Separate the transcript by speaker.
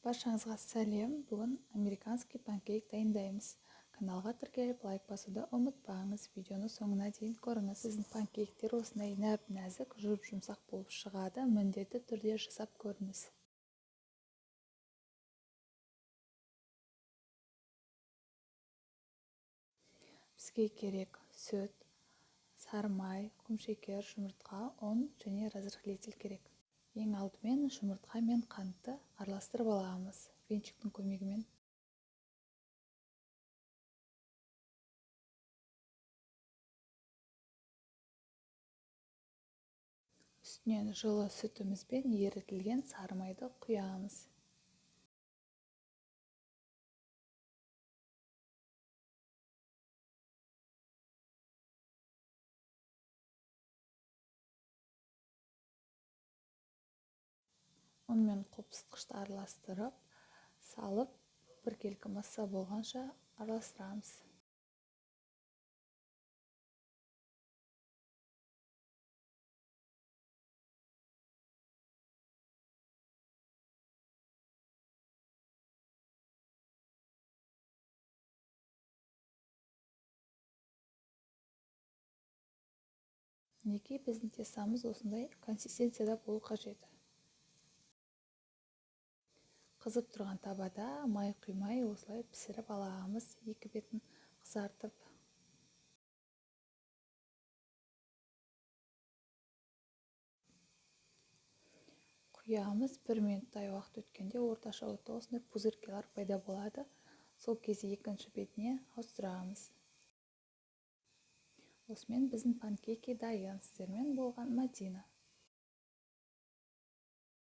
Speaker 1: Баршаңызға сәлем. Бүгін американский панкейк дайындаймыз. Каналға тіркеліп лайк басуды ұмытпаңыз. Видеоны соңына дейін көріңіз. Сіздің панкейктер осындай нәп-нәзік, жұмсақ болып шығады. Міндетті түрде жасап көріңіз. Бізге керек сүт, сары май, құмшекер, жұмыртқа, ұн және разрыхлитель керек. Ең алдымен жұмыртқа мен қантты араластырып аламыз венчиктің көмегімен. Үстінен жылы сүтіміз бен ерітілген сары майды құямыз. Онымен қопсытқышты араластырып, салып, біркелкі масса болғанша араластырамыз. Мінекей біздің тестамыз осындай консистенцияда болу қажет. Қызып тұрған табада май құймай осылай пісіріп аламыз, екі бетін қызартып. Құямыз, 1 минуттай уақыт өткенде орташа отта осындай пузырькалар пайда болады. Сол кезде екінші бетіне ауыстырамыз. Осымен біздің панкейки дайын. Сіздермен болған Мадина.